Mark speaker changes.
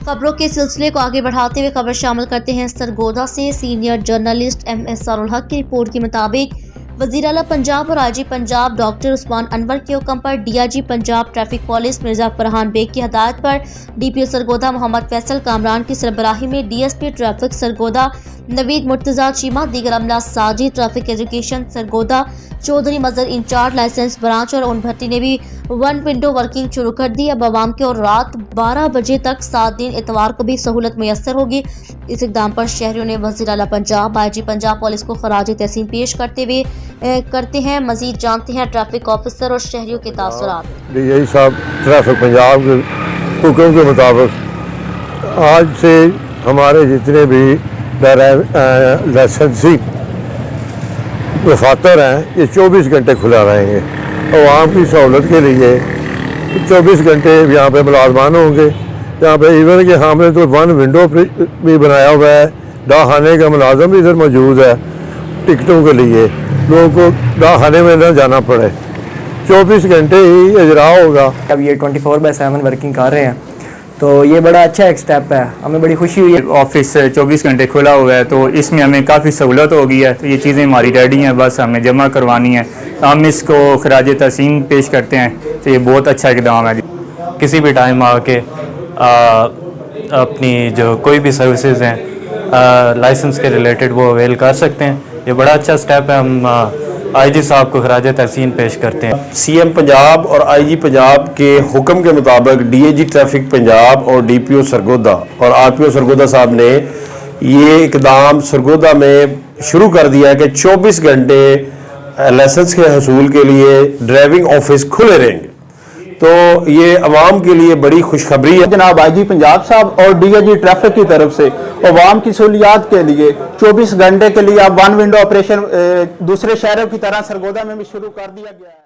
Speaker 1: खबरों के सिलसिले को आगे बढ़ाते हुए खबर शामिल करते हैं सरगोदा से। Senior journalist MS. हक की रिपोर्ट के मुताबिक वज़ीर आला पंजाब और आईजी पंजाब डॉक्टर उस्मान अनवर के हुक्म पर DIG Punjab traffic police Mirza Farhan Baig की हदायत पर डीपीओ सरगोदा मोहम्मद फैसल कामरान की सरबराही में डीएसपी ट्रैफिक सरगोदा नवीद मुर्तजा चीमा, दीगर अमला साजी ट्रैफिक एजुकेशन सरगोदा चौधरी मजर इंचार्ज लाइसेंस ब्रांच और उन भट्टी ने भी वन विंडो वर्किंग शुरू कर दी। अब आवाम के और रात 12 बजे तक 7 दिन इतवार को भी सहूलत मैसर होगी। इस इकदाम पर शहरियों ने वज़ीर आला पंजाब आईजी पंजाब पुलिस को खराज तहसीन पेश करते हैं। मजीद जानते हैं ट्रैफिक ऑफिसर और शहरियों के तासुरात।
Speaker 2: यही साहब ट्रैफिक पंजाब के हुक्म के मुताबिक आज से हमारे जितने भी लाइसेंसी दफातर हैं ये 24 घंटे खुला रहेंगे। आवाम की सहूलत के लिए 24 घंटे यहाँ पे मुलाजमान होंगे। यहाँ पे इवन कि हमने तो वन विंडो भी बनाया हुआ है। डाखाने का मुलाजम भी इधर मौजूद है टिकटों के लिए, लोगों को डाखाने में न जाना पड़े। 24 घंटे ही इजरा होगा।
Speaker 3: अब ये 24/7 वर्किंग कर रहे हैं, तो ये बड़ा अच्छा एक स्टेप है, हमें बड़ी खुशी हुई है।
Speaker 4: ऑफिस 24 घंटे खुला हुआ है तो इसमें हमें काफ़ी सहूलत हो गई है। तो ये चीज़ें हमारी रेडी हैं, बस हमें जमा करवानी है। हम इसको खराज तहसीन पेश करते हैं। तो ये बहुत अच्छा इकदाम है।
Speaker 5: किसी भी टाइम आके अपनी जो कोई भी सर्विसेज हैं लाइसेंस के रिलेटेड वो अवेल कर सकते हैं। ये बड़ा अच्छा स्टेप है। हम आईजी साहब को खराज तहसीन पेश करते हैं।
Speaker 6: सीएम पंजाब और आईजी पंजाब के हुक्म के मुताबिक डीआईजी ट्रैफिक पंजाब और डीपीओ सरगोदा और आरपीओ सरगोदा साहब ने ये इकदाम सरगोदा में शुरू कर दिया है कि 24 घंटे लाइसेंस के हसूल के लिए ड्राइविंग ऑफिस खुले रहेंगे। तो ये अवाम के लिए बड़ी खुशखबरी है।
Speaker 7: जनाब आईजी पंजाब साहब और डीआईजी ट्रैफिक की तरफ से अवाम की सहूलियात के लिए 24 घंटे के लिए अब वन विंडो ऑपरेशन दूसरे शहरों की तरह सरगोदा में भी शुरू कर दिया गया है।